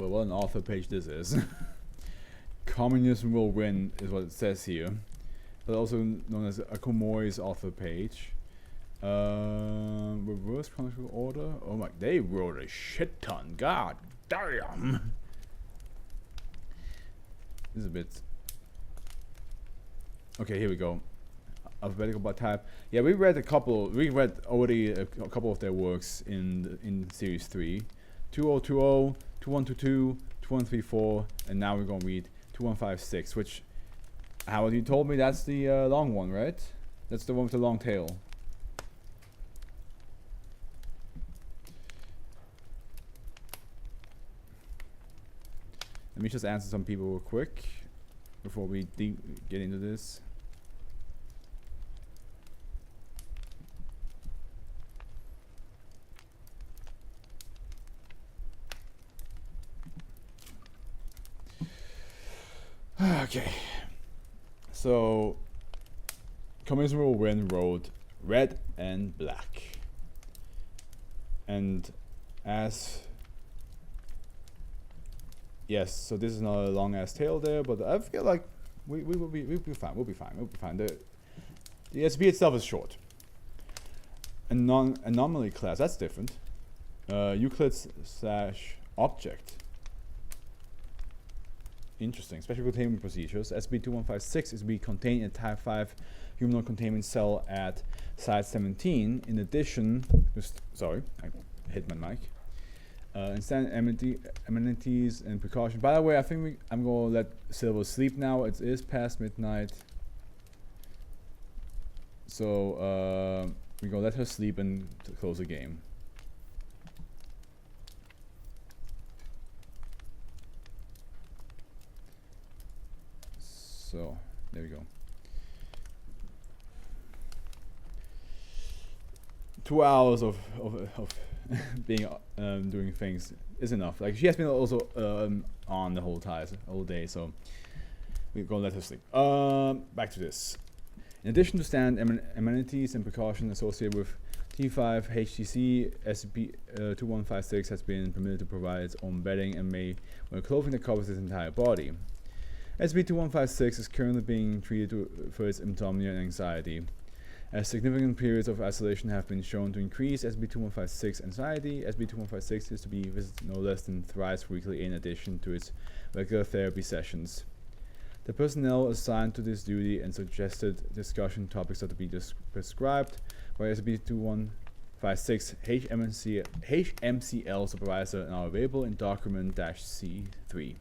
Well, what an author page this is. Communism will win is what it says here. But also known as Akomori's author page. Reverse chronological order. Oh my, they wrote a shit ton. God damn. This is a bit. Okay, here we go. Alphabetical by type. Yeah, we read a couple. We read already a couple of their works in series 3. 2020, 2122, 2134, and now we're gonna read 2156. Which, Howard, you told me that's the long one, right? That's the one with the long tail. Let me just answer some people real quick before we get into this. Okay, so Communism Will Win wrote Red and Black, and as yes, so this is not a long ass tail there, but I feel like we'll be fine. We'll be fine. The SCP itself is short. Anomaly class, that's different. Euclid/object. Interesting. Special containment procedures. SCP-2156 is to be contained in a Type 5 humanoid containment cell at Site 17. In addition, sorry, I hit my mic. Instant amenities and precautions. By the way, I think I'm gonna let Silver sleep now. It is past midnight, so we're gonna let her sleep and close the game. So there we go. 2 hours of being doing things is enough. Like, she has been also on the whole day, so we're gonna let her sleep. Back to this. In addition to standard amenities and precautions associated with T5 HTC, SCP-2156 has been permitted to provide its own bedding and may wear clothing that covers its entire body. SCP-2156 is currently being treated for its insomnia and anxiety. As significant periods of isolation have been shown to increase SCP-2156 anxiety, SCP-2156 is to be visited no less than thrice weekly in addition to its regular therapy sessions. The personnel assigned to this duty and suggested discussion topics are to be prescribed by SCP-2156 HMCL supervisor and are available in document-C3.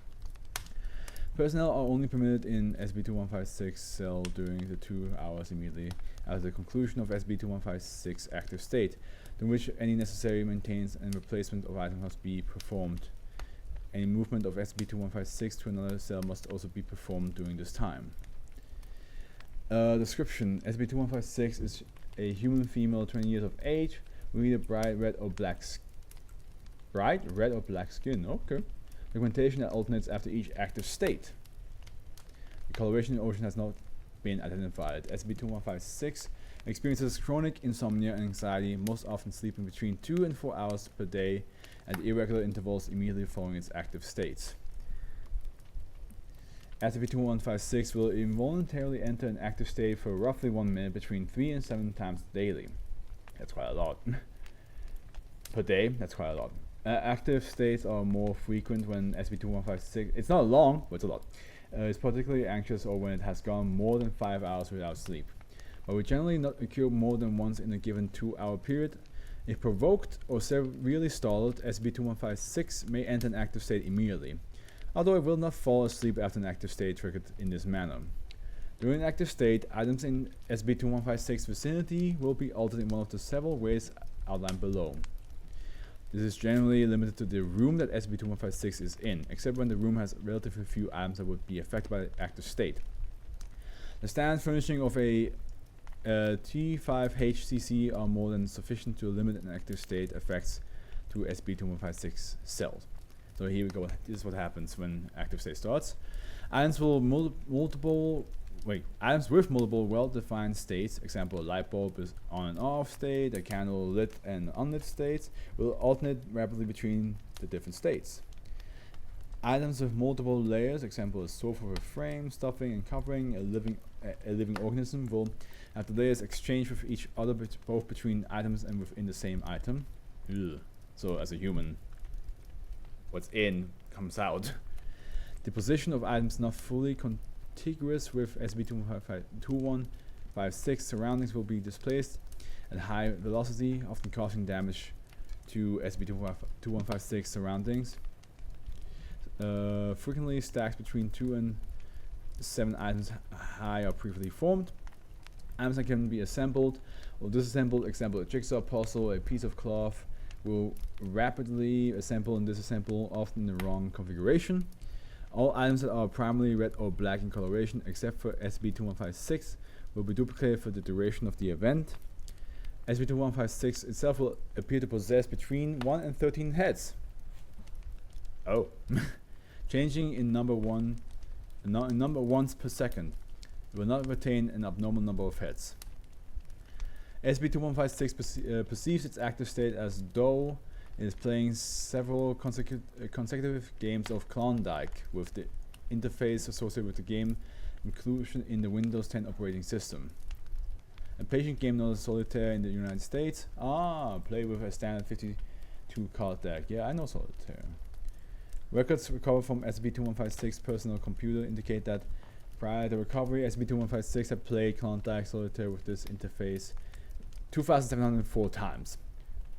Personnel are only permitted in SCP-2156 cell during the 2 hours immediately after the conclusion of SCP-2156 active state, during which any necessary maintenance and replacement of items must be performed. Any movement of SCP-2156 to another cell must also be performed during this time. Description: SCP-2156 is a human female 20 years of age with either bright red or black skin. Okay. Pigmentation that alternates after each active state. The coloration in the ocean has not been identified. SCP-2156 experiences chronic insomnia and anxiety, most often sleeping between 2 and 4 hours per day at irregular intervals immediately following its active states. SCP-2156 will involuntarily enter an active state for roughly 1 minute between 3 and 7 times daily. That's quite a lot. Per day, that's quite a lot. Active states are more frequent when SCP-2156, it's not long, but it's a lot. It's particularly anxious or when it has gone more than 5 hours without sleep. But will generally not occur more than once in a given 2-hour period. If provoked or severely startled, SCP-2156 may enter an active state immediately, although it will not fall asleep after an active state triggered in this manner. During an active state, items in SCP-2156 vicinity will be altered in one of the several ways outlined below. This is generally limited to the room that SCP-2156 is in, except when the room has relatively few items that would be affected by the active state. The standard furnishing of a T5 HCC are more than sufficient to limit an active state effects to SCP-2156 cells. So here we go. This is what happens when active state starts. Items with multiple well-defined states, example a light bulb is on and off state, a candle lit and unlit states, will alternate rapidly between the different states. Items with multiple layers, example a sofa with frame, stuffing, and covering, a living organism will have the layers exchange with each other, both between items and within the same item. Ugh. So as a human, what's in comes out. The position of items not fully contiguous with SCP-2156 surroundings will be displaced at high velocity, often causing damage to SCP-2156 surroundings. Frequently stacks between 2 and 7 items high are previously formed. Items that can be assembled or disassembled, example a jigsaw puzzle, a piece of cloth, will rapidly assemble and disassemble, often in the wrong configuration. All items that are primarily red or black in coloration, except for SCP-2156, will be duplicated for the duration of the event. SCP-2156 itself will appear to possess between 1 and 13 heads. Oh. Changing in number once per second. It will not retain an abnormal number of heads. SCP-2156 perceives its active state as though it is playing several consecutive games of Klondike, with the interface associated with the game inclusion in the Windows 10 operating system. A patient game known as Solitaire in the United States. Play with a standard 52 card deck. Yeah, I know Solitaire. Records recovered from SCP-2156 personal computer indicate that prior to recovery, SCP-2156 had played Klondike Solitaire with this interface 2,704 times,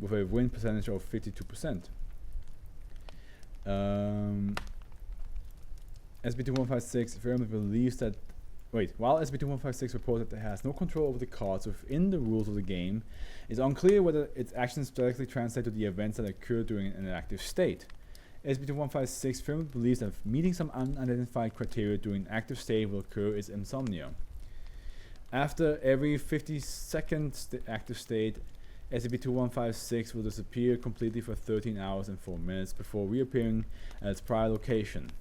with a win percentage of 52%. SCP-2156 firmly believes that. While SCP-2156 reports that it has no control over the cards within the rules of the game, it's unclear whether its actions directly translate to the events that occur during an active state. SCP-2156 firmly believes that meeting some unidentified criteria during an active state will occur is insomnia. After every 50-second active state, SCP-2156 will disappear completely for 13 hours and 4 minutes before reappearing at its prior location.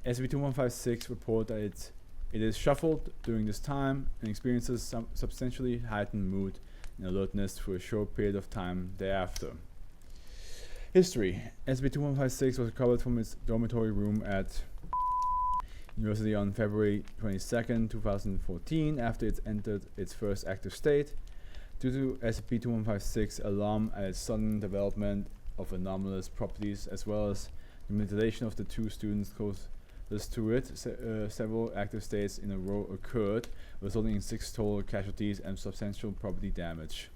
SCP-2156 reports that it is shuffled during this time and experiences some substantially heightened mood and alertness for a short period of time thereafter. History. SCP-2156 was recovered from its dormitory room at University on February 22nd, 2014, after it entered its first active state. Due to SCP-2156 alarm at its sudden development of anomalous properties, as well as the mutilation of the 2 students closest to it, several active states in a row occurred, resulting in 6 total casualties and substantial property damage.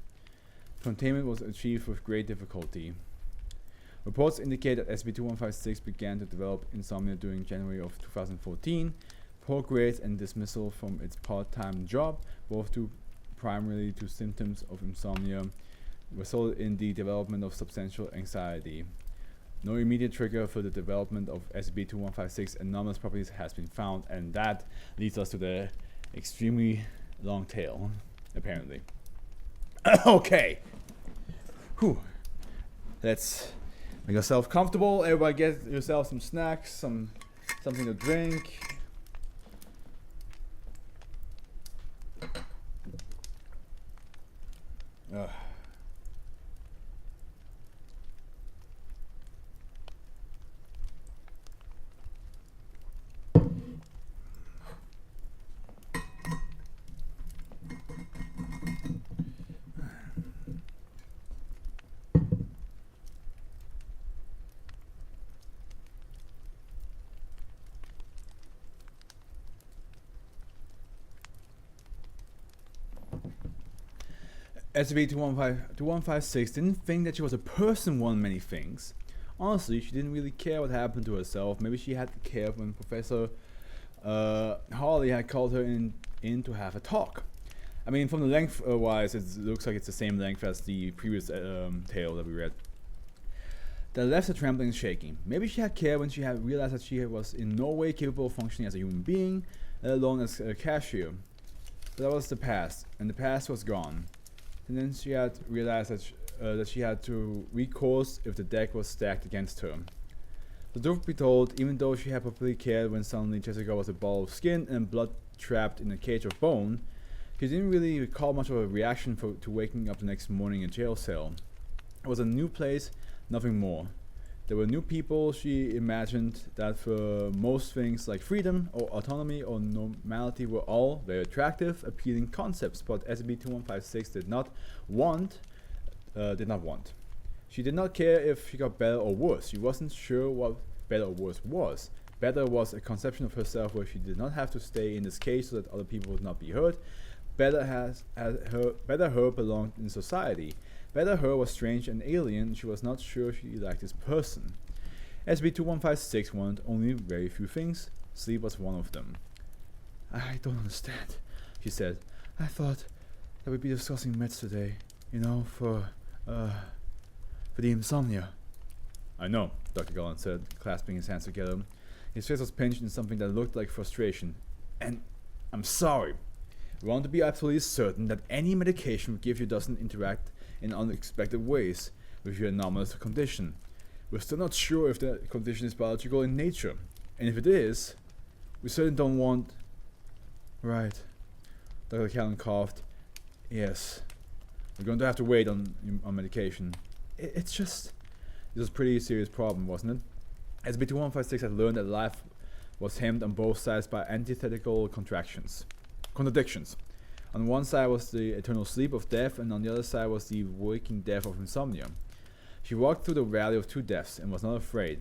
Containment was achieved with great difficulty. Reports indicate that SCP-2156 began to develop insomnia during January of 2014. Poor grades and dismissal from its part-time job, both due primarily to symptoms of insomnia, resulted in the development of substantial anxiety. No immediate trigger for the development of SCP-2156 anomalous properties has been found, and that leads us to the extremely long tail, apparently. Okay. Whew. Let's make yourself comfortable. Everybody get yourself some snacks, something to drink. SCP-2156 didn't think that she was a person one many things. Honestly, she didn't really care what happened to herself. Maybe she had to care when Professor Harley had called her in to have a talk. I mean, from the length wise, it looks like it's the same length as the previous tale that we read. The left her trembling and shaking. Maybe she had care when she had realized that she was in no way capable of functioning as a human being, let alone as a cashier. But that was the past, and the past was gone. And then she had realized that she had to recourse if the deck was stacked against her. The truth be told, even though she had probably cared when suddenly Jessica was a ball of skin and blood trapped in a cage of bone, she didn't really recall much of a reaction to waking up the next morning in a jail cell. It was a new place, nothing more. There were new people she imagined that for most things like freedom or autonomy or normality were all very attractive, appealing concepts, but SCP-2156 did not want. She did not care if she got better or worse. She wasn't sure what better or worse was. Better was a conception of herself where she did not have to stay in this cage so that other people would not be hurt. Better her belonged in society. Better her was strange and alien. She was not sure she liked this person. SCP-2156 wanted only very few things. Sleep was one of them. I don't understand, she said. I thought that we'd be discussing meds today, you know, for the insomnia. I know, Dr. Garland said, clasping his hands together. His face was pinched in something that looked like frustration. And I'm sorry. We want to be absolutely certain that any medication we give you doesn't interact in unexpected ways with your anomalous condition. We're still not sure if the condition is biological in nature. And if it is, we certainly don't want... Right. Dr. Callan coughed. Yes. We're going to have to wait on medication. It's just... It was a pretty serious problem, wasn't it? SCP-2156 had learned that life was hemmed on both sides by antithetical contradictions. On one side was the eternal sleep of death, and on the other side was the waking death of insomnia. She walked through the valley of two deaths and was not afraid.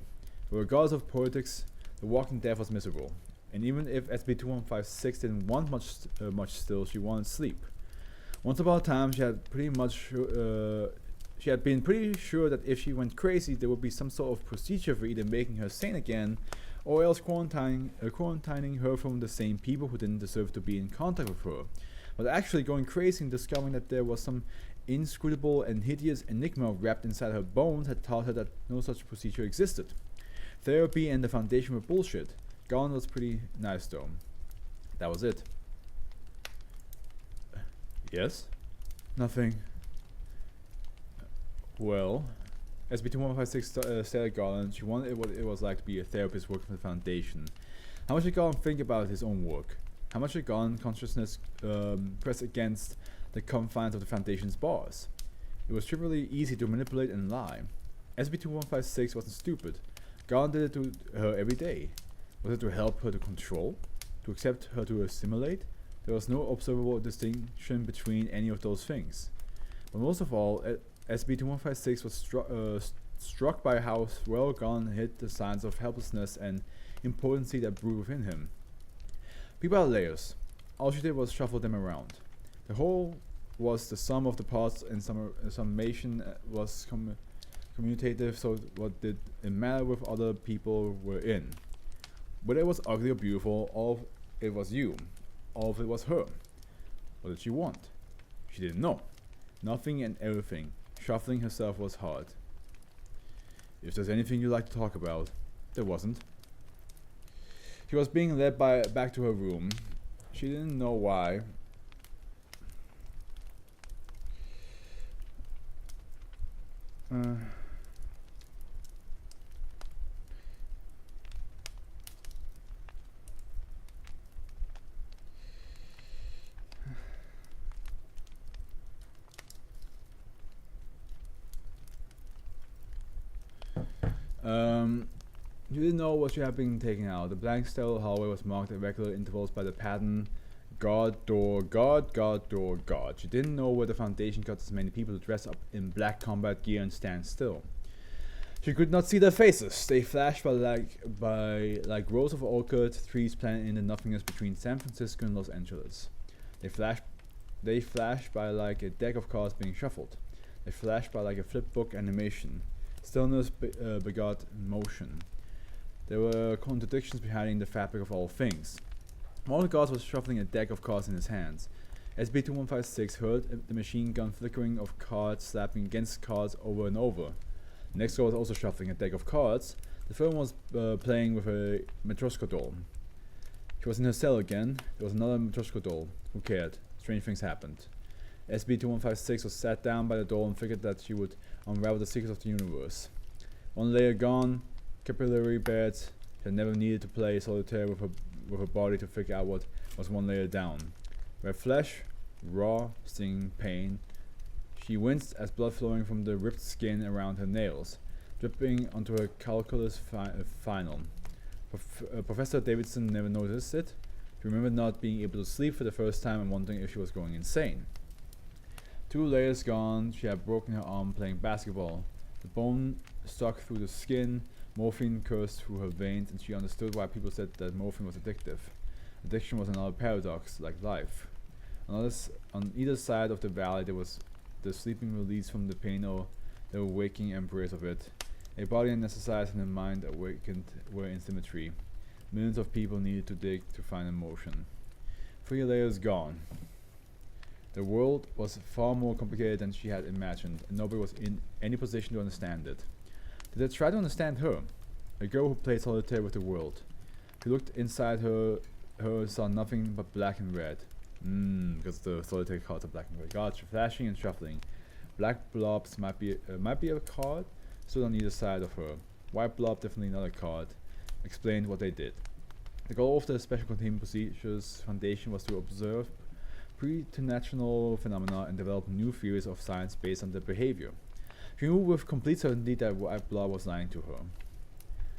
But regardless of politics, the walking death was miserable. And even if SCP-2156 didn't want much still, she wanted sleep. Once upon a time, she had been pretty sure that if she went crazy, there would be some sort of procedure for either making her sane again, or else quarantining her from the same people who didn't deserve to be in contact with her. But actually going crazy and discovering that there was some inscrutable and hideous enigma wrapped inside her bones had taught her that no such procedure existed. Therapy and the Foundation were bullshit. Garland was pretty nice though. That was it. Yes? Nothing. Well, SCP-2156 stared at Garland. She wondered what it was like to be a therapist working for the Foundation. How much did Garland think about his own work? How much did Garland's consciousness press against the confines of the Foundation's bars? It was trivially easy to manipulate and lie. SCP-2156 wasn't stupid. Garland did it to her every day. Was it to help her to control? To accept her to assimilate? There was no observable distinction between any of those things. But most of all, SCP-2156 was struck by how well Garland hid the signs of helplessness and impotency that brewed within him. People are layers. All she did was shuffle them around. The whole was the sum of the parts, and summation was commutative, so what did it matter with other people were in? Whether it was ugly or beautiful, all of it was you. All of it was her. What did she want? She didn't know. Nothing and everything. Shuffling herself was hard. If there's anything you'd like to talk about, there wasn't. She was being led back to her room. She didn't know why. You didn't know what you had been taken out. The blank sterile hallway was marked at regular intervals by the pattern guard, door, guard, guard, door, guard. She didn't know where the Foundation got as many people to dress up in black combat gear and stand still. She could not see their faces. They flashed by like rows of orchid trees planted in the nothingness between San Francisco and Los Angeles. They flashed by like a deck of cards being shuffled. They flashed by like a flipbook animation. Stillness begot motion. There were contradictions behind the fabric of all things. One of the guards was shuffling a deck of cards in his hands. SCP-2156 heard the machine gun flickering of cards slapping against cards over and over. The next guard was also shuffling a deck of cards. The third one was playing with a Matryoshka doll. She was in her cell again. There was another Matryoshka doll. Who cared? Strange things happened. SCP-2156 was sat down by the doll and figured that she would unravel the secrets of the universe. One layer gone, capillary beds. She had never needed to play solitaire with her body to figure out what was one layer down. Red flesh, raw, stinging pain. She winced as blood flowing from the ripped skin around her nails. dripping onto her calculus final. Professor Davidson never noticed it. She remembered not being able to sleep for the first time and wondering if she was going insane. 2 layers gone, she had broken her arm playing basketball. The bone stuck through the skin, morphine coursed through her veins, and she understood why people said that morphine was addictive. Addiction was another paradox, like life. On either side of the valley there was the sleeping release from the pain or the waking embrace of it. A body and exercise and a mind awakened were in symmetry. Millions of people needed to dig to find emotion. 3 layers gone. The world was far more complicated than she had imagined, and nobody was in any position to understand it. Did they try to understand her? A girl who played solitaire with the world. She looked inside her, saw nothing but black and red. Because the solitaire cards are black and red. Gotcha. Flashing and shuffling. Black blobs might be a card, stood on either side of her. White blob, definitely not a card. Explained what they did. The goal of the Special Containment Procedures Foundation was to observe preternatural phenomena and develop new theories of science based on their behavior. She knew with complete certainty that White Blob was lying to her.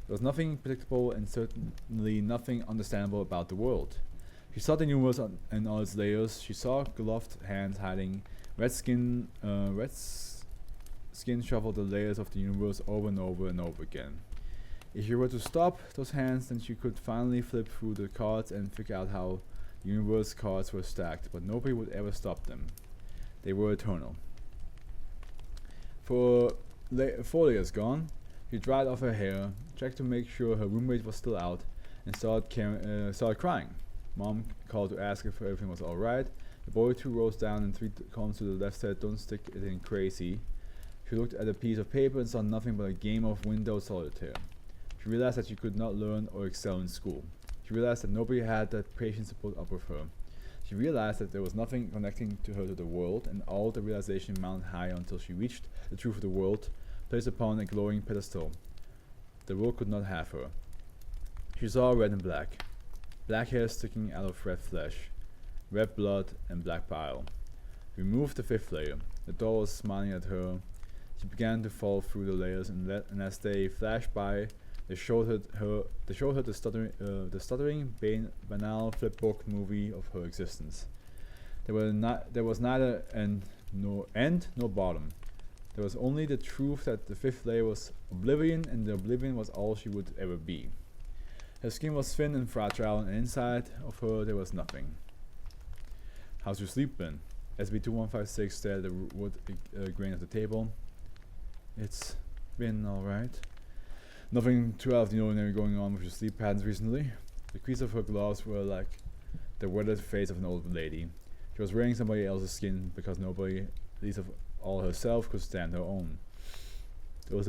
There was nothing predictable and certainly nothing understandable about the world. She saw the universe and all its layers. She saw gloved hands hiding. Red skin shuffled the layers of the universe over and over and over again. If she were to stop those hands, then she could finally flip through the cards and figure out how the universe cards were stacked, but nobody would ever stop them. They were eternal. 4 layers gone, she dried off her hair, checked to make sure her roommate was still out, and started crying. Mom called to ask if everything was alright. The boy 2 rows down and 3 columns to the left said, "Don't stick it in crazy." She looked at a piece of paper and saw nothing but a game of window solitaire. She realized that she could not learn or excel in school. She realized that nobody had the patience to put up with her. She realized that there was nothing connecting her to the world, and all the realization mounted high until she reached the truth of the world, placed upon a glowing pedestal. The world could not have her. She saw red and black. Black hair sticking out of red flesh. Red blood and black bile. Removed the 5th layer. The doll was smiling at her. She began to fall through the layers, and as they flashed by, they showed her the stuttering, banal flipbook movie of her existence. There was neither end nor bottom. There was only the truth that the 5th layer was oblivion, and the oblivion was all she would ever be. Her skin was thin and fragile, and inside of her there was nothing. "How's your sleep been?" SB2156 stared at the wood grain of the table. "It's been alright. Nothing too out of the ordinary going on with your sleep patterns recently." The crease of her gloves were like the weathered face of an old lady. She was wearing somebody else's skin because nobody, least of all herself, could stand her own. There was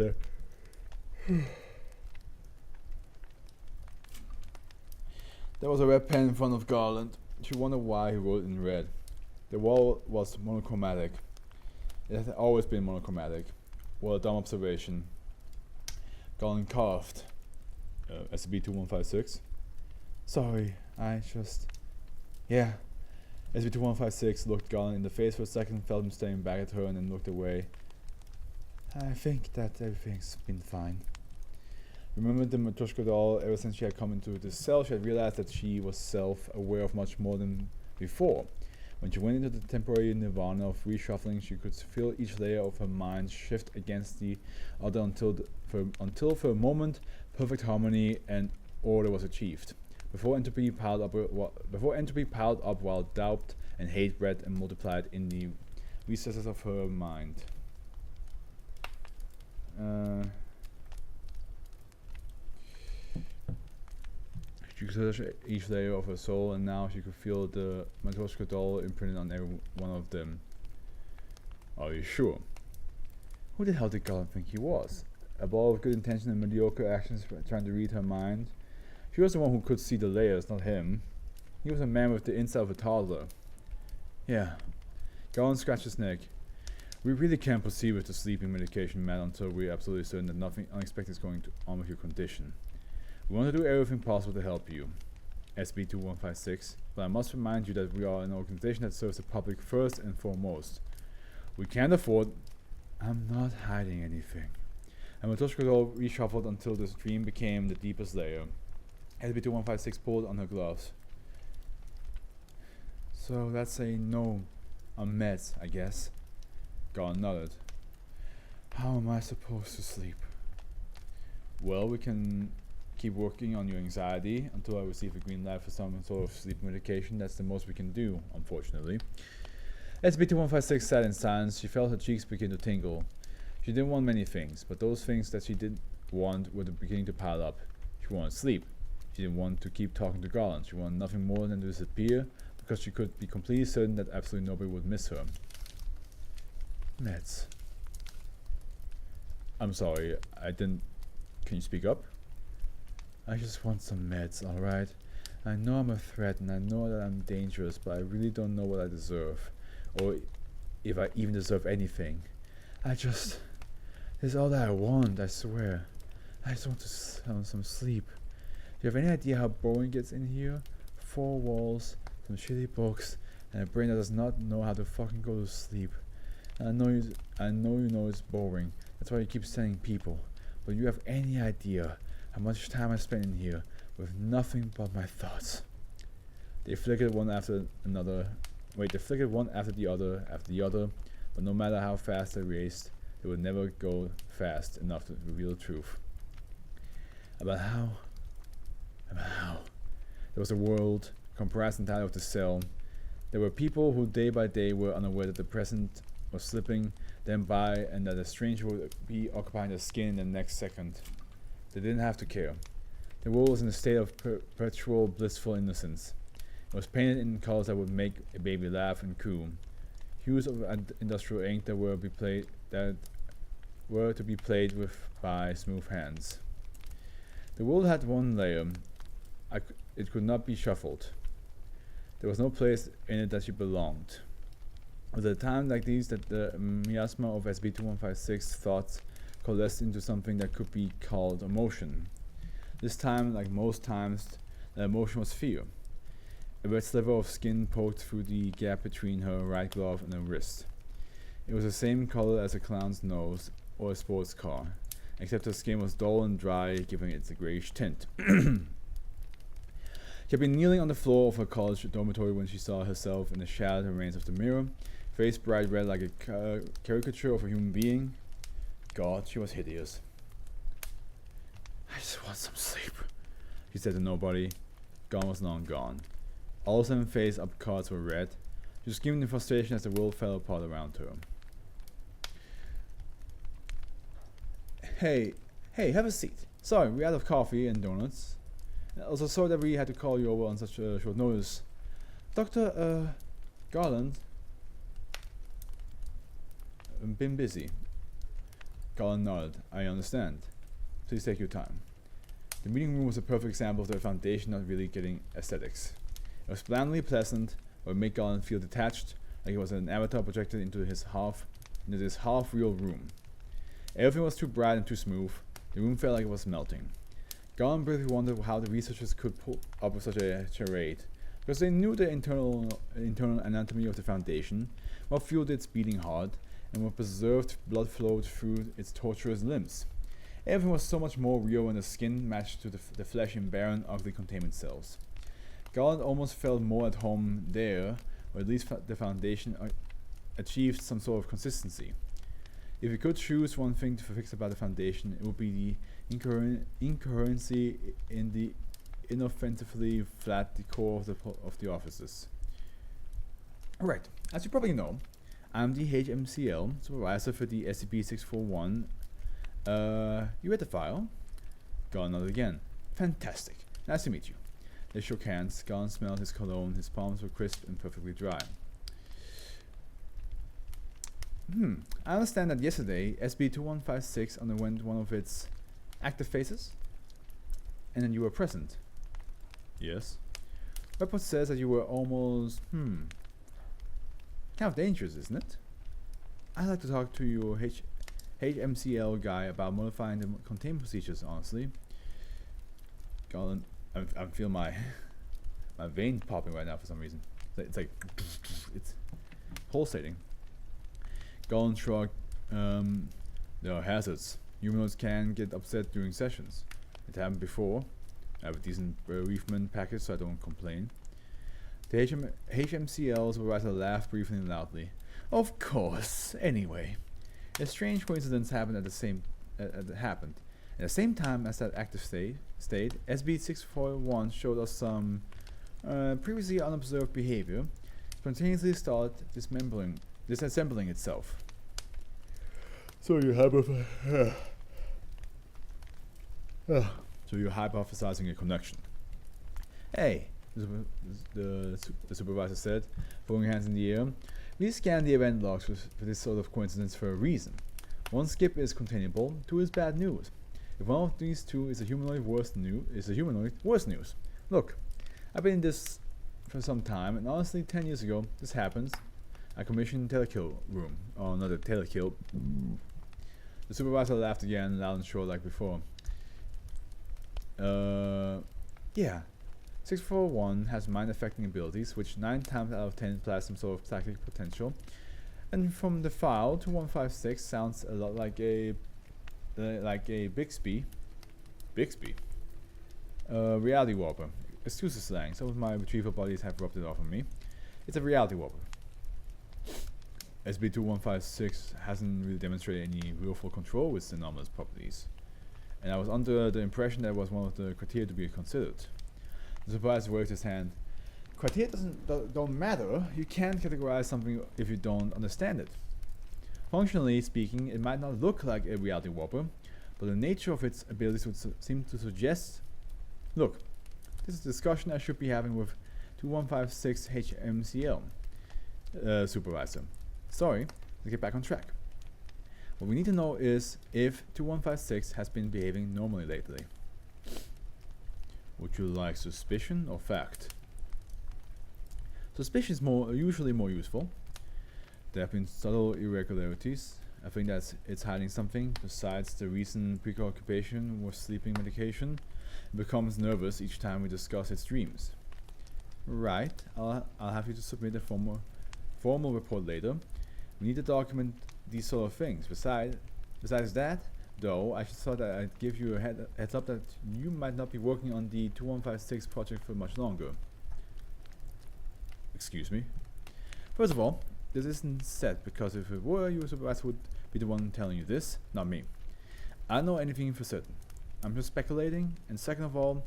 a red pen in front of Garland. She wondered why he wrote in red. The wall was monochromatic. It had always been monochromatic. What a dumb observation. Garland coughed. SCP-2156. "Sorry, I just..." "Yeah." SCP-2156 looked Garland in the face for a second, felt him staring back at her, and then looked away. "I think that everything's been fine." Remembered the Matryoshka doll. Ever since she had come into this cell, she had realized that she was self-aware of much more than before. When she went into the temporary nirvana of reshuffling, she could feel each layer of her mind shift against the other until for a moment perfect harmony and order was achieved. Before entropy piled up while doubt and hate bred and multiplied in the recesses of her mind. She could touch each layer of her soul, and now she could feel the Matryoshka doll imprinted on every one of them. "Are you sure?" Who the hell did Garland think he was? A ball of good intention and mediocre actions trying to read her mind? She was the one who could see the layers, not him. He was a man with the inside of a toddler. "Yeah." Garland scratched his neck. "We really can't proceed with the sleeping medication, Matt, until we're absolutely certain that nothing unexpected is going on with your condition. We want to do everything possible to help you, SB2156, but I must remind you that we are an organization that serves the public first and foremost. We can't afford..." "I'm not hiding anything. and Matoshko reshuffled until the dream became the deepest layer. SCP-2156 pulled on her gloves. So that's a no on meds, I guess. Garland nodded. How am I supposed to sleep? Well, we can keep working on your anxiety until I receive a green light for some sort of sleep medication. That's the most we can do, unfortunately. SCP-2156 sat in silence. She felt her cheeks begin to tingle. She didn't want many things, but those things that she did want were beginning to pile up. She wanted sleep. She didn't want to keep talking to Garland. She wanted nothing more than to disappear, because she could be completely certain that absolutely nobody would miss her. Meds. I'm sorry, I didn't... Can you speak up? I just want some meds, alright? I know I'm a threat and I know that I'm dangerous, but I really don't know what I deserve. Or if I even deserve anything. This is all that I want, I swear. I just want some sleep. Do you have any idea how boring it gets in here? 4 walls, some shitty books, and a brain that does not know how to fucking go to sleep. And I know you know it's boring. That's why you keep sending people. But you have any idea how much time I spent in here with nothing but my thoughts? They flickered one after another. They flickered one after the other, but no matter how fast they raced, they would never go fast enough to reveal the truth. About how there was a world comprised entirely of the cell. There were people who day by day were unaware that the present was slipping them by and that a stranger would be occupying their skin in the next second. They didn't have to care. The world was in a state of perpetual blissful innocence. It was painted in colors that would make a baby laugh and coo. Hues of industrial ink that were to be played with by smooth hands. The world had one layer. It could not be shuffled. There was no place in it that she belonged. It was at a time like these that the miasma of SCP-2156 thoughts coalesced into something that could be called emotion. This time, like most times, the emotion was fear. A red sliver of skin poked through the gap between her right glove and her wrist. It was the same color as a clown's nose or a sports car, except her skin was dull and dry, giving it a grayish tint. She had been kneeling on the floor of her college dormitory when she saw herself in the shattered remains of the mirror, face bright red like a caricature of a human being. God, she was hideous. I just want some sleep, she said to nobody. Gone was long gone. All 7 face-up cards were red. She was screaming in frustration as the world fell apart around her. Hey, have a seat. Sorry, we're out of coffee and donuts. Also sorry that we had to call you over on such short notice. Dr. Garland? Been busy. Garland nodded. I understand. Please take your time. The meeting room was a perfect example of the Foundation not really getting aesthetics. It was blandly pleasant, but it made Garland feel detached, like he was an avatar projected into this half-real room. Everything was too bright and too smooth. The room felt like it was melting. Garland briefly wondered how the researchers could pull up with such a charade, because they knew the internal anatomy of the Foundation, what fueled its beating heart, and what preserved blood flowed through its tortuous limbs. Everything was so much more real when the skin matched to the flesh in barren, ugly containment cells. Garland almost felt more at home there, or at least the Foundation achieved some sort of consistency. If you could choose one thing to fix about the Foundation, it would be the incoherency in the inoffensively flat decor of the offices. Alright, as you probably know, I'm the HMCL supervisor for the SCP-641. You read the file? Garland nodded again. Fantastic. Nice to meet you. They shook hands. Garland smelled his cologne. His palms were crisp and perfectly dry. I understand that yesterday SCP-2156 underwent one of its active phases, and then you were present. Yes. Report says that you were almost, kind of dangerous, isn't it? I'd like to talk to your HMCL guy about modifying the containment procedures, honestly. Garland, I feel my veins popping right now for some reason. It's like, it's pulsating. Garland shrugged. There are hazards. Humanoids can get upset during sessions. It happened before. I have a decent bereavement package, so I don't complain. The HMCL supervisor laughed briefly and loudly. Of course. Anyway, a strange coincidence happened at the same time as that active state. SB641 showed us some previously unobserved behavior. Spontaneously started disassembling itself. So you're hypothesizing a connection. Hey, the supervisor said, throwing hands in the air. We scan the event logs for this sort of coincidence for a reason. 1 skip is containable, 2 is bad news. If one of these 2 is a humanoid, worse news. Look, I've been in this for some time, and honestly, 10 years ago, this happens. I commissioned Telekill Room. Oh, not a Telekill. The supervisor laughed again, loud and short like before. Yeah. 641 has mind-affecting abilities, which 9 times out of 10 imply some sort of psychic potential. And from the file, 2156 sounds a lot like a Bixby. Reality warper. Excuse the slang, some of my retrieval buddies have rubbed it off on me. It's a reality warper. SB2156 hasn't really demonstrated any willful control with anomalous properties. And I was under the impression that was one of the criteria to be considered. The supervisor waved his hand. Criteria don't matter. You can't categorize something if you don't understand it. Functionally speaking, it might not look like a reality warper, but the nature of its abilities would seem to suggest... Look, this is a discussion I should be having with 2156 HMCL supervisor. Sorry, let's get back on track. What we need to know is if 2156 has been behaving normally lately. Would you like suspicion or fact? Suspicion is usually more useful. There have been subtle irregularities. I think that it's hiding something besides the recent preoccupation with sleeping medication. It becomes nervous each time we discuss its dreams. Right, I'll have you to submit a formal report later. We need to document these sort of things. Besides that, though, I just thought that I'd give you a heads up that you might not be working on the 2156 project for much longer. Excuse me. First of all, this isn't set because if it were, your supervisor would be the one telling you this, not me. I don't know anything for certain. I'm just speculating, and second of all,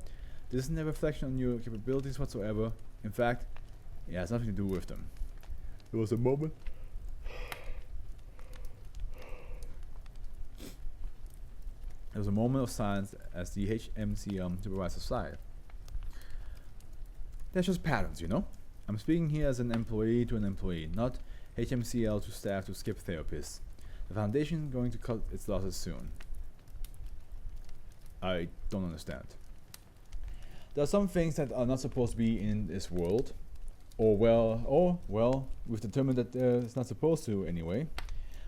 this isn't a reflection on your capabilities whatsoever. In fact, it has nothing to do with them. There was a moment. There was a moment of silence as the HMC supervisor sighed. They're just patterns, you know? I'm speaking here as an employee to an employee, not HMCL to staff to skip therapists. The Foundation is going to cut its losses soon. I don't understand. There are some things that are not supposed to be in this world. Or well, we've determined that it's not supposed to anyway.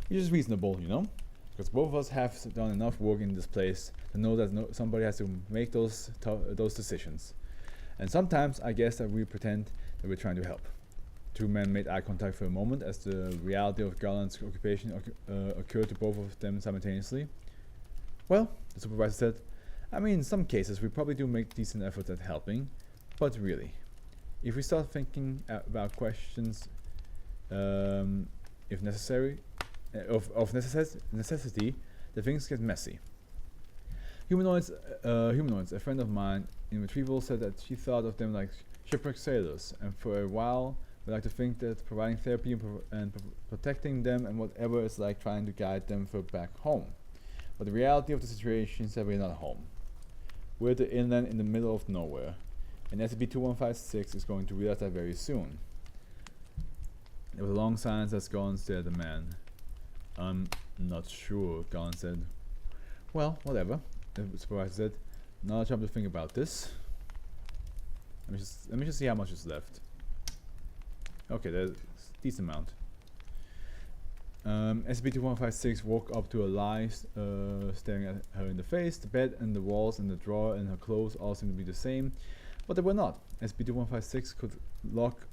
Which is reasonable, you know? Because both of us have done enough work in this place to know that somebody has to make those decisions. And sometimes I guess that we pretend that we're trying to help. 2 men made eye contact for a moment as the reality of Garland's occupation occurred to both of them simultaneously. Well, the supervisor said, I mean, in some cases we probably do make decent efforts at helping, but really, if we start thinking about questions, if necessary, of necessity, the things get messy. Humanoids, a friend of mine in retrieval said that she thought of them like shipwrecked sailors, and for a while we like to think that providing therapy and protecting them and whatever is like trying to guide them for back home. But the reality of the situation is that we're not home. We're at the inland in the middle of nowhere, and SCP-2156 is going to realize that very soon. There was a long silence as Garland stared at the man. I'm not sure, Garland said. Well, whatever, the supervisor said. Not time to think about this. Let me just see how much is left. Okay, there's a decent amount. SCP-2156 woke up to a lie staring at her in the face. The bed and the walls and the drawer and her clothes all seemed to be the same, but they were not. SCP-2156 could look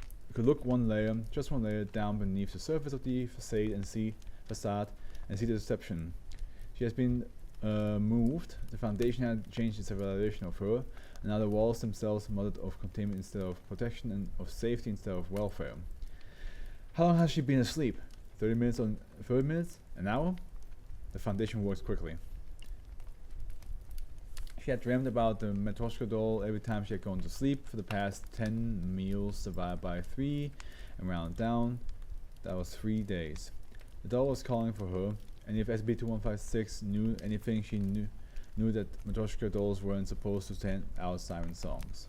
just one layer down beneath the surface of the facade and see the deception. She has been moved, the Foundation had changed its evaluation of her, and now the walls themselves modeled of containment instead of protection and of safety instead of welfare. How long has she been asleep? 30 minutes on 30 minutes? An hour? The Foundation works quickly. She had dreamed about the Matryoshka doll every time she had gone to sleep for the past 10 meals divided by 3 and rounded down. That was 3 days. The doll was calling for her, and if SCP-2156 knew anything, she knew that Matryoshka dolls weren't supposed to send out siren songs.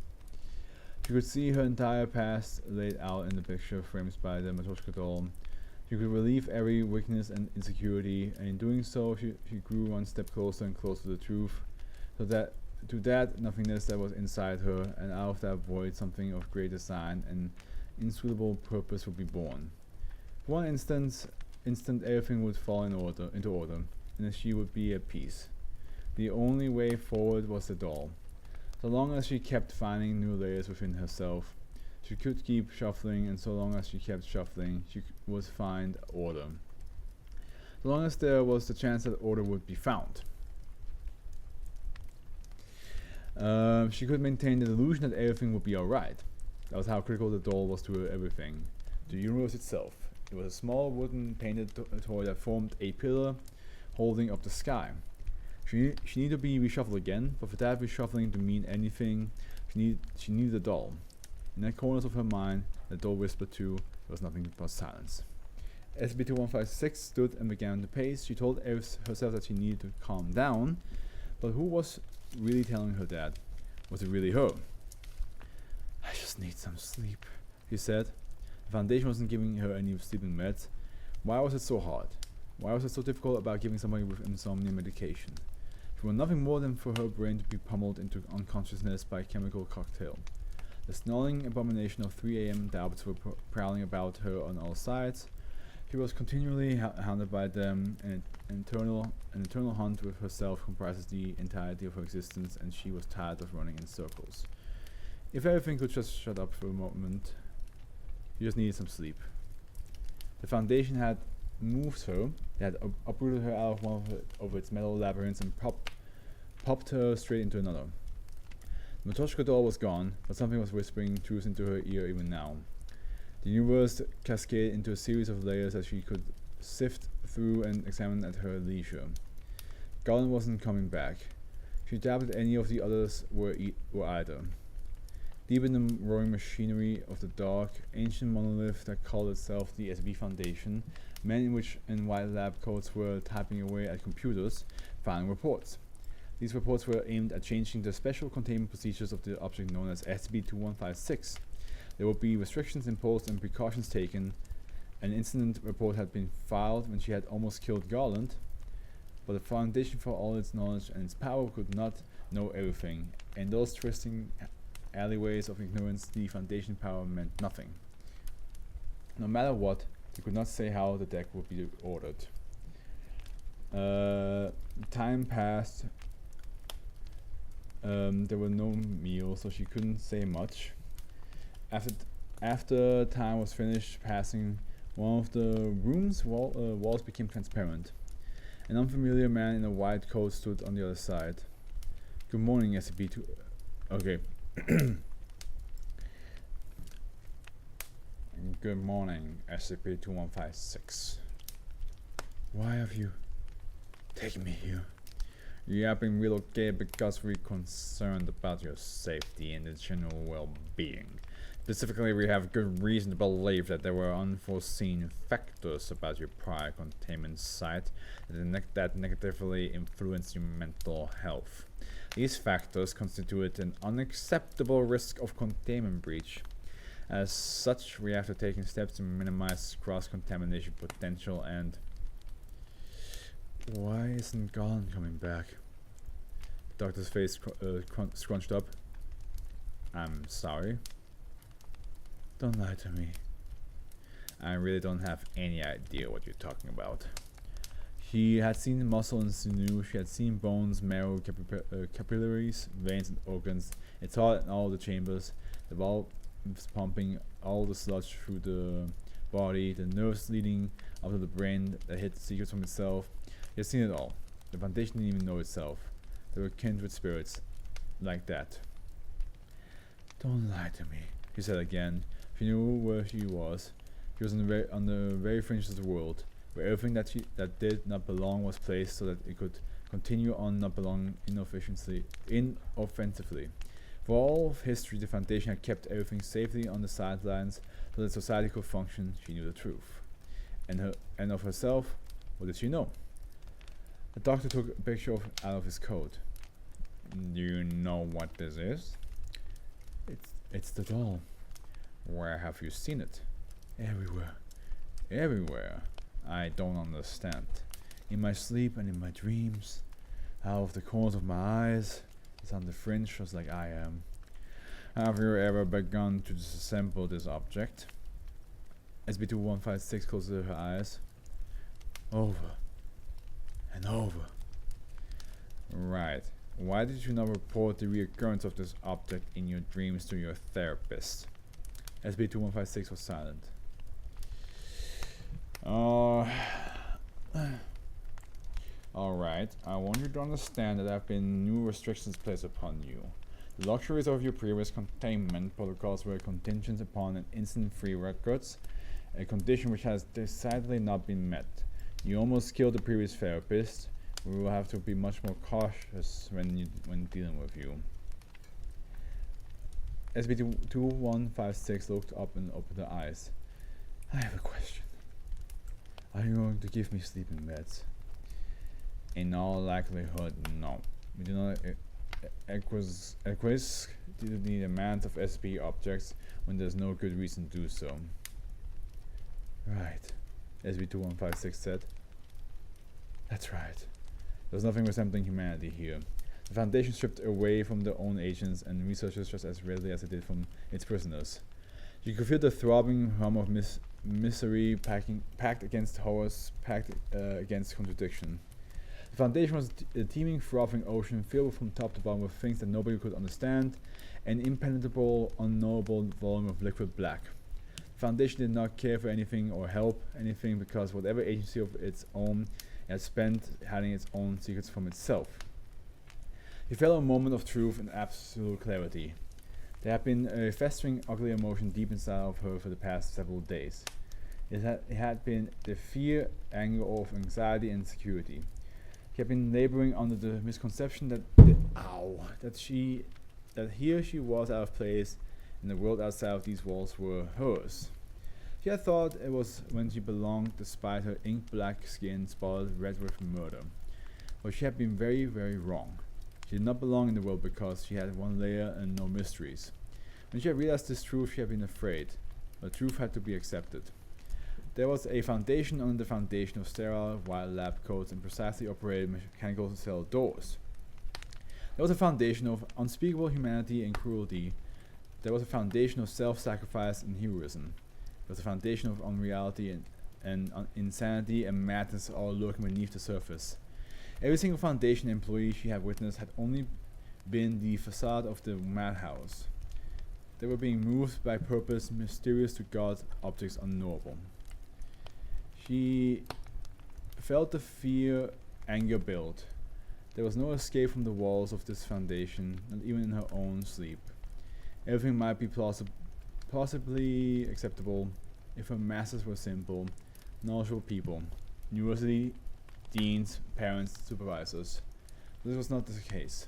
She could see her entire past laid out in the picture frames by the Matryoshka doll. She could relieve every weakness and insecurity, and in doing so, she grew one step closer and closer to the truth, so that to that nothingness that was inside her, and out of that void something of great design and inscrutable purpose would be born. For one instant everything would fall into order, and she would be at peace. The only way forward was the doll. So long as she kept finding new layers within herself, she could keep shuffling, and so long as she kept shuffling, she would find order. So long as there was the chance that order would be found. She could maintain the illusion that everything would be alright. That was how critical the doll was to everything. The universe itself. It was a small wooden painted toy that formed a pillar holding up the sky. She needed to be reshuffled again, but for that reshuffling to mean anything, she needed a doll. In the corners of her mind, the doll whispered to, there was nothing but silence. SCP-2156 stood and began to pace. She told herself that she needed to calm down, but who was really telling her that? Was it really her? I just need some sleep, she said. The Foundation wasn't giving her any sleeping meds. Why was it so hard? Why was it so difficult about giving somebody with insomnia medication? She wanted nothing more than for her brain to be pummeled into unconsciousness by a chemical cocktail. The snarling abomination of 3 a.m. doubts were prowling about her on all sides. She was continually hounded by them, and an eternal hunt with herself comprises the entirety of her existence, and she was tired of running in circles. If everything could just shut up for a moment, she just needed some sleep. The Foundation had moved her, it had uprooted her out of one of its metal labyrinths and popped her straight into another. The Matryoshka doll was gone, but something was whispering truth into her ear even now. The universe cascaded into a series of layers that she could sift through and examine at her leisure. Garland wasn't coming back. She doubted any of the others were either. Deep in the roaring machinery of the dark, ancient monolith that called itself the SCP Foundation, men in white lab coats were typing away at computers, filing reports. These reports were aimed at changing the special containment procedures of the object known as SCP-2156. There would be restrictions imposed and precautions taken. An incident report had been filed when she had almost killed Garland, but the Foundation, for all its knowledge and its power, could not know everything. In those twisting alleyways of ignorance, the Foundation power meant nothing. No matter what, they could not say how the deck would be ordered. Time passed. There were no meals, so she couldn't say much. After time was finished passing, one of the room's walls became transparent. An unfamiliar man in a white coat stood on the other side. Good morning, SCP-2. Okay. Good morning, SCP-2156. Why have you taken me here? You have been relocated because we're concerned about your safety and the general well-being. Specifically, we have good reason to believe that there were unforeseen factors about your prior containment site that negatively influenced your mental health. These factors constitute an unacceptable risk of containment breach. As such, we have taken steps to minimize cross-contamination potential and... Why isn't Garland coming back? The doctor's face scrunched up. I'm sorry. Don't lie to me. I really don't have any idea what you're talking about. She had seen muscle and sinew, she had seen bones, marrow, capillaries, veins and organs. It's all in all the chambers, the valves pumping all the sludge through the body, the nerves leading up to the brain that hid secrets from itself. She had seen it all. The Foundation didn't even know itself. They were kindred spirits like that. Don't lie to me, she said again. She knew where she was. She was on the very fringes of the world, where everything that did not belong was placed so that it could continue on not belonging inoffensively. For all of history, the Foundation had kept everything safely on the sidelines so that society could function. She knew the truth. And of herself, what did she know? The doctor took a picture out of his coat. Do you know what this is? It's the doll. Where have you seen it? Everywhere. Everywhere. I don't understand. In my sleep and in my dreams, out of the corners of my eyes, it's on the fringe just like I am. Have you ever begun to disassemble this object? SB2156 closes her eyes. Over. And over. Right. Why did you not report the reoccurrence of this object in your dreams to your therapist? SB2156 was silent. Alright, I want you to understand that there have been new restrictions placed upon you. The luxuries of your previous containment protocols were contingent upon an instant-free records, a condition which has decidedly not been met. You almost killed the previous therapist. We will have to be much more cautious when dealing with you. SB2156 looked up and opened her eyes. I have a question. Are you going to give me sleeping meds? In all likelihood, no. We do not acquire the amount of SCP objects when there's no good reason to do so. Right, SB2156 said. That's right. There's nothing resembling humanity here. The Foundation stripped away from their own agents and researchers just as readily as it did from its prisoners. You could feel the throbbing hum of misery packed against horrors, packed against contradiction. The Foundation was a teeming, frothing ocean filled from top to bottom with things that nobody could understand, an impenetrable, unknowable volume of liquid black. The Foundation did not care for anything or help anything because whatever agency of its own it had spent hiding its own secrets from itself. He felt a moment of truth and absolute clarity. There had been a festering, ugly emotion deep inside of her for the past several days. It had been the fear, anger of anxiety and insecurity. She had been laboring under the misconception that here she was out of place and the world outside of these walls were hers. She had thought it was when she belonged despite her ink-black skin spotted red with murder. But she had been very, very wrong. She did not belong in the world because she had one layer and no mysteries. When she had realized this truth, she had been afraid. But truth had to be accepted. There was a foundation under the foundation of sterile wild lab coats and precisely operated mechanical cell doors. There was a foundation of unspeakable humanity and cruelty. There was a foundation of self-sacrifice and heroism. There was a foundation of unreality and insanity and madness all lurking beneath the surface. Every single Foundation employee she had witnessed had only been the facade of the madhouse. They were being moved by purpose mysterious to God, objects unknowable. She felt the fear, anger build. There was no escape from the walls of this Foundation, not even in her own sleep. Everything might be plausibly acceptable if her masters were simple, knowledgeable people, university deans, parents, supervisors. This was not the case.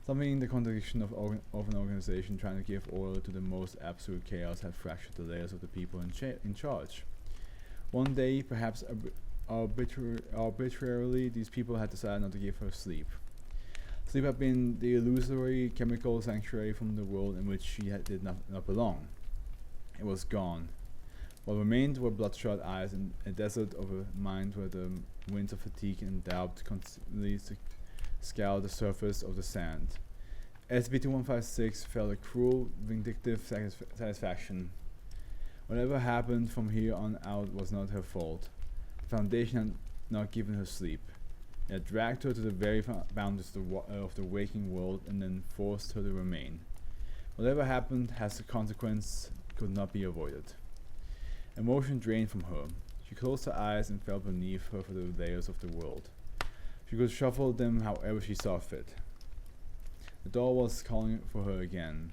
Something in the contradiction of an organization trying to give order to the most absolute chaos had fractured the layers of the people in charge. One day, perhaps arbitrarily, these people had decided not to give her sleep. Sleep had been the illusory chemical sanctuary from the world in which she did not belong. It was gone. What remained were bloodshot eyes and a desert of a mind where the winds of fatigue and doubt constantly scoured the surface of the sand. SB2156 felt a cruel, vindictive satisfaction. Whatever happened from here on out was not her fault. The Foundation had not given her sleep. It had dragged her to the very boundaries of the waking world and then forced her to remain. Whatever happened as a consequence could not be avoided. Emotion drained from her. She closed her eyes and felt beneath her for the layers of the world. She could shuffle them however she saw fit. The doll was calling for her again.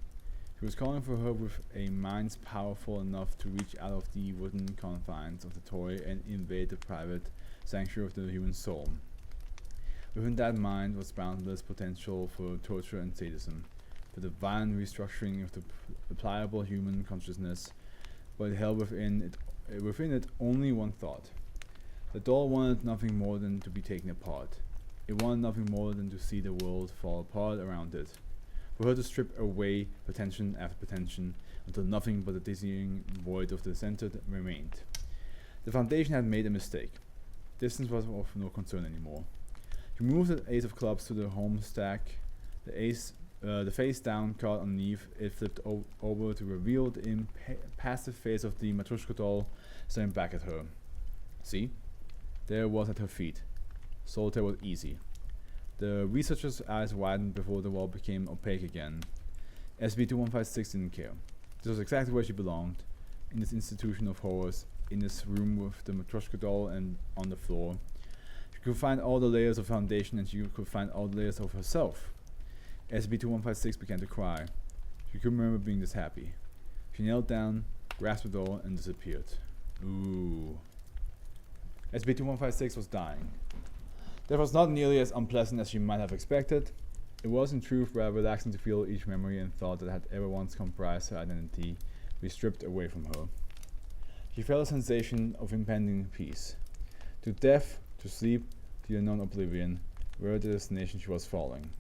She was calling for her with a mind powerful enough to reach out of the wooden confines of the toy and invade the private sanctuary of the human soul. Within that mind was boundless potential for torture and sadism, for the violent restructuring of the pliable human consciousness, but it held within it only one thought. The doll wanted nothing more than to be taken apart. It wanted nothing more than to see the world fall apart around it. For her to strip away pretension after pretension until nothing but the dizzying void of the center remained. The Foundation had made a mistake. Distance was of no concern anymore. She moved the ace of clubs to the home stack. The face down card underneath it flipped over to reveal the impassive face of the Matryoshka doll staring back at her. See? There it was at her feet. Solitaire was easy. The researcher's eyes widened before the wall became opaque again. SCP-2156 didn't care. This was exactly where she belonged, in this institution of horrors, in this room with the Matryoshka doll and on the floor. She could find all the layers of Foundation and she could find all the layers of herself. SCP-2156 began to cry. She couldn't remember being this happy. She knelt down, grasped the doll, and disappeared. Ooh. SCP-2156 was dying. That was not nearly as unpleasant as she might have expected. It was in truth rather relaxing to feel each memory and thought that had ever once comprised her identity be stripped away from her. She felt a sensation of impending peace. To death, to sleep, to the unknown oblivion, were the destination she was following.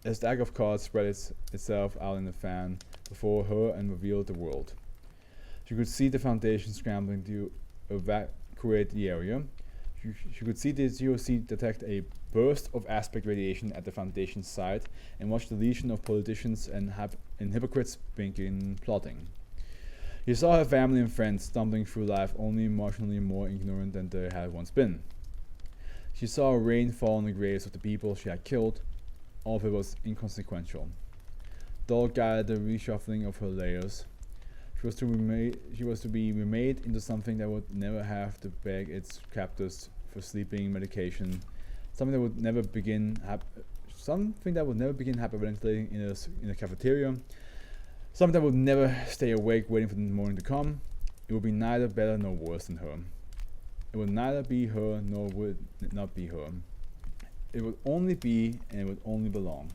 A stack of cards spread itself out in the fan before her and revealed the world. She could see the Foundation scrambling to evacuate the area. She could see the ZOC detect a burst of aspect radiation at the Foundation site and watch the legion of politicians and hypocrites begin plotting. She saw her family and friends stumbling through life only marginally more ignorant than they had once been. She saw rain fall on the graves of the people she had killed. All of it was inconsequential. Doll guided the reshuffling of her layers. She was to be remade into something that would never have to beg its captors for sleeping medication, something that would never begin hyperventilating in a cafeteria, something that would never stay awake waiting for the morning to come. It would be neither better nor worse than her. It would neither be her nor would it not be her. It would only be and it would only belong.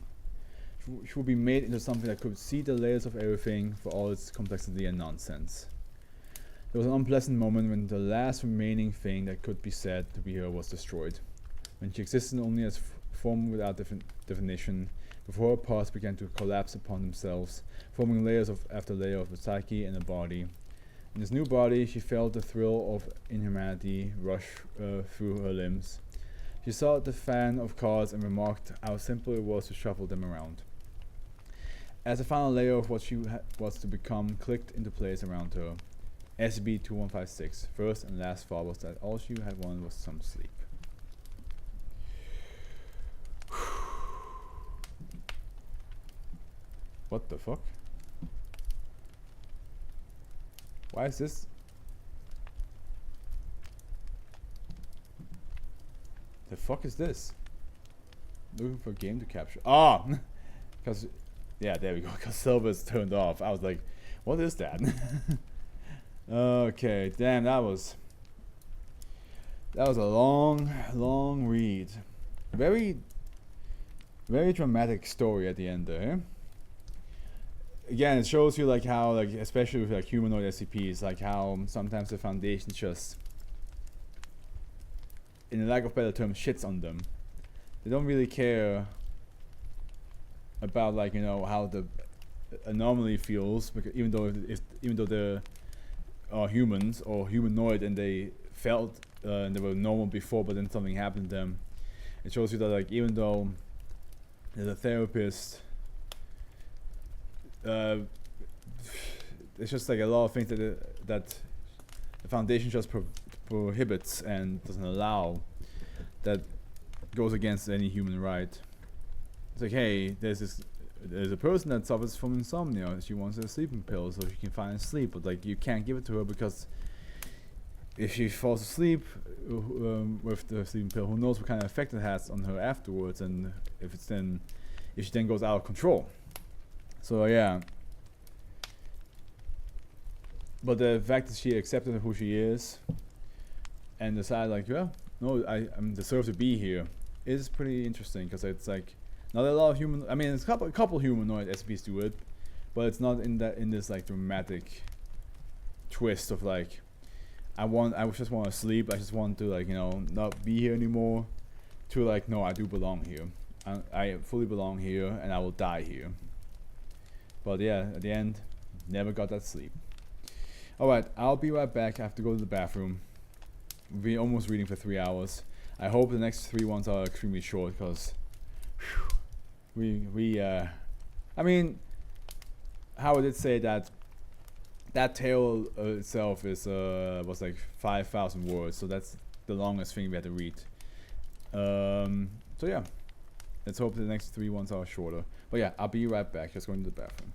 She would be made into something that could see the layers of everything for all its complexity and nonsense. There was an unpleasant moment when the last remaining thing that could be said to be her was destroyed, when she existed only as form without definition, before her parts began to collapse upon themselves, forming layers after layer of the psyche and the body. In this new body, she felt the thrill of inhumanity rush through her limbs. She saw the fan of cards and remarked how simple it was to shuffle them around. As the final layer of what she was to become clicked into place around her, SCP-2156, first and last thought was that all she had wanted was some sleep. What the fuck? Why is this? The fuck is this? Looking for a game to capture. Ah! Because, yeah, there we go. Because silver is turned off. I was like, what is that? Okay, damn, that was a long read. Very dramatic story at the end there. Again, it shows you like how, like, especially with like humanoid SCPs, like how sometimes the Foundation just, in the lack of better term, shits on them. They don't really care about, like, you know, how the anomaly feels, because even though they're humans or humanoid and they felt and they were normal before, but then something happened to them. It shows you that, like, even though there's a therapist, it's just like a lot of things that the Foundation just prohibits and doesn't allow, that goes against any human right. It's like, hey, there's a person that suffers from insomnia. She wants a sleeping pill so she can finally sleep, but like you can't give it to her because if she falls asleep with the sleeping pill, who knows what kind of effect it has on her afterwards, and if she then goes out of control. So yeah. But the fact that she accepted who she is and decided like, yeah, no, I deserve to be here is pretty interesting, because it's like not a lot of human. I mean, it's a couple humanoid SCPs do it, but it's not in this like dramatic twist of like, I just want to sleep. I just want to like, you know, not be here anymore. To like, no, I do belong here. I fully belong here, and I will die here. But yeah, at the end, never got that sleep. Alright, I'll be right back. I have to go to the bathroom. We've been almost reading for 3 hours. I hope the next 3 ones are extremely short, because I mean, Howard did say that tale itself is was like 5,000 words, so that's the longest thing we had to read. So yeah, let's hope the next 3 ones are shorter. But yeah, I'll be right back. Just going to the bathroom.